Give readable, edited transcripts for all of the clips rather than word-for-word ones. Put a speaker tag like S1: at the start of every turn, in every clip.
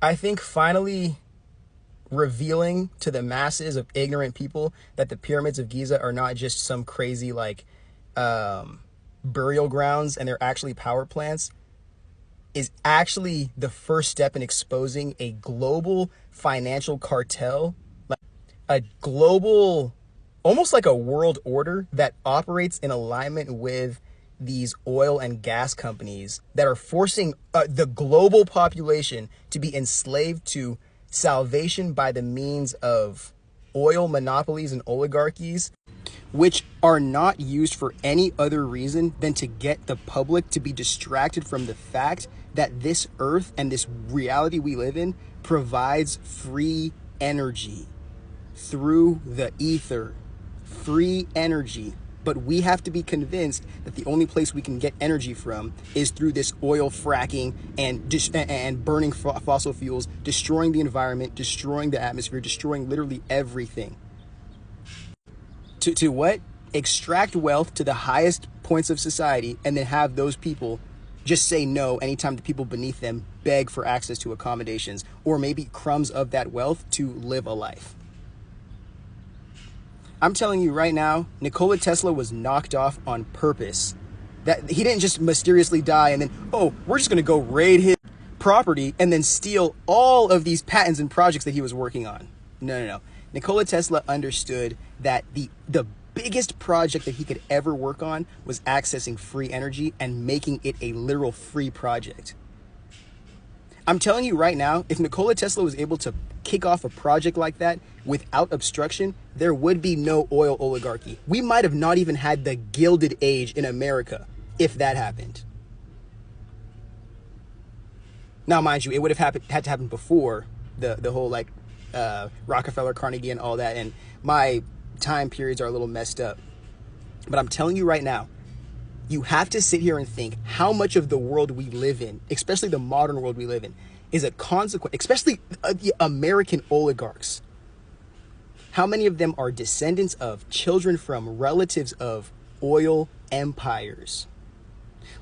S1: I think finally revealing to the masses of ignorant people that the pyramids of Giza are not just some crazy like burial grounds and they're actually power plants is actually the first step in exposing a global financial cartel, like a global, almost like a world order that operates in alignment with these oil and gas companies that are forcing the global population to be enslaved to salvation by the means of oil monopolies and oligarchies, which are not used for any other reason than to get the public to be distracted from the fact that this earth and this reality we live in provides free energy through the ether. Free energy. But we have to be convinced that the only place we can get energy from is through this oil fracking and burning fossil fuels, destroying the environment, destroying the atmosphere, destroying literally everything. To what? Extract wealth to the highest points of society and then have those people just say no anytime the people beneath them beg for access to accommodations or maybe crumbs of that wealth to live a life. I'm telling you right now, Nikola Tesla was knocked off on purpose. That he didn't just mysteriously die and then, oh, we're just going to go raid his property and then steal all of these patents and projects that he was working on. No. Nikola Tesla understood that the biggest project that he could ever work on was accessing free energy and making it a literal free project. I'm telling you right now, if Nikola Tesla was able to kick off a project like that without obstruction, there would be no oil oligarchy. We might have not even had the Gilded Age in America if that happened. Now, mind you, it would have had to happen before the whole like Rockefeller, Carnegie, and all that. And my time periods are a little messed up. But I'm telling you right now, you have to sit here and think how much of the world we live in, especially the modern world we live in, is a consequence, especially the American oligarchs. How many of them are descendants of children from relatives of oil empires?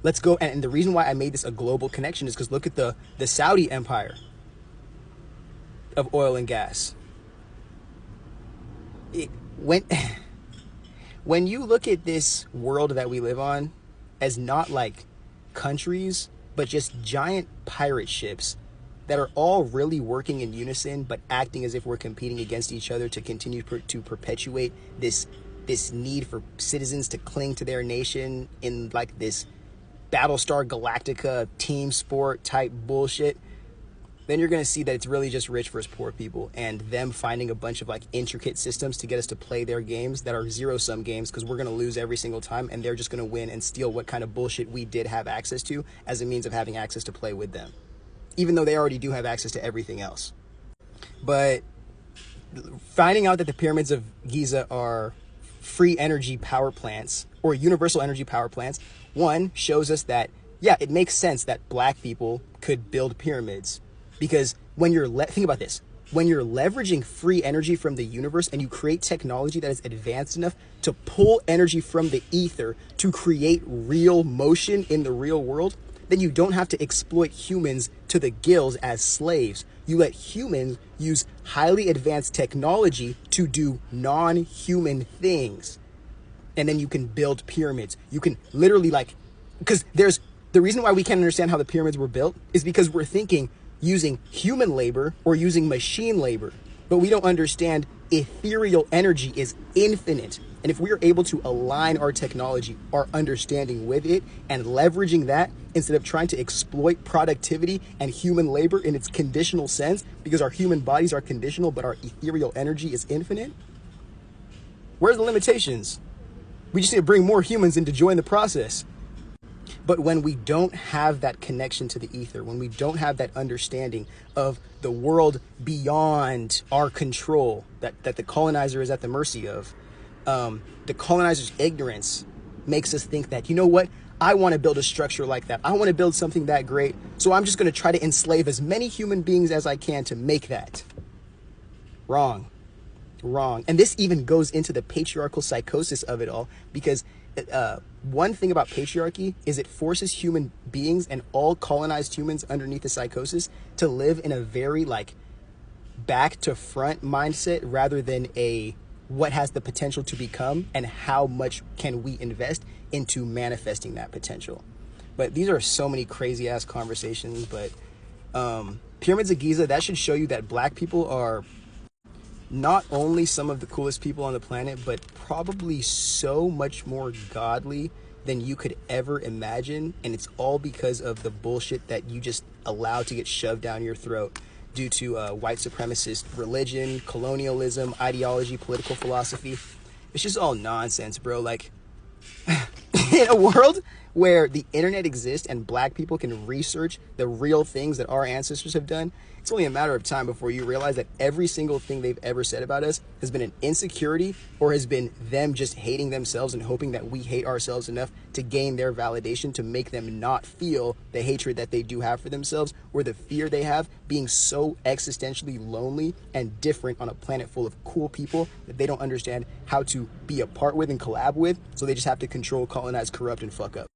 S1: Let's go. And the reason why I made this a global connection is because look at the Saudi empire of oil and gas. When you look at this world that we live on as not like countries, but just giant pirate ships that are all really working in unison, but acting as if we're competing against each other to continue to perpetuate this need for citizens to cling to their nation in like this Battlestar Galactica team sport type bullshit, then you're going to see that it's really just rich versus poor people and them finding a bunch of like intricate systems to get us to play their games that are zero-sum games because we're going to lose every single time and they're just going to win and steal what kind of bullshit we did have access to as a means of having access to play with them, even though they already do have access to everything else. But finding out that the pyramids of Giza are free energy power plants or universal energy power plants, one, shows us that, yeah, it makes sense that black people could build pyramids. Because when you're, think about this, when you're leveraging free energy from the universe and you create technology that is advanced enough to pull energy from the ether to create real motion in the real world, then you don't have to exploit humans to the gills as slaves. You let humans use highly advanced technology to do non-human things. And then you can build pyramids. You can literally because the reason why we can't understand how the pyramids were built is because we're thinking using human labor or using machine labor, but we don't understand ethereal energy is infinite. And if we are able to align our technology, our understanding with it and leveraging that instead of trying to exploit productivity and human labor in its conditional sense, because our human bodies are conditional, but our ethereal energy is infinite, where's the limitations? We just need to bring more humans in to join the process. But when we don't have that connection to the ether, when we don't have that understanding of the world beyond our control, that the colonizer is at the mercy of, the colonizer's ignorance makes us think that, you know what, I want to build a structure like that. I want to build something that great. So I'm just going to try to enslave as many human beings as I can to make that. Wrong. And this even goes into the patriarchal psychosis of it all, because one thing about patriarchy is it forces human beings and all colonized humans underneath the psychosis to live in a very like back to front mindset rather than a what has the potential to become and how much can we invest into manifesting that potential. But these are so many crazy ass conversations. But pyramids of Giza, that should show you that black people are not only some of the coolest people on the planet, but probably so much more godly than you could ever imagine. And it's all because of the bullshit that you just allow to get shoved down your throat due to white supremacist religion, colonialism, ideology, political philosophy. It's just all nonsense, bro. Like, in a world where the internet exists and black people can research the real things that our ancestors have done, it's only a matter of time before you realize that every single thing they've ever said about us has been an insecurity or has been them just hating themselves and hoping that we hate ourselves enough to gain their validation to make them not feel the hatred that they do have for themselves or the fear they have being so existentially lonely and different on a planet full of cool people that they don't understand how to be a part with and collab with, so they just have to control, colonize, corrupt, and fuck up.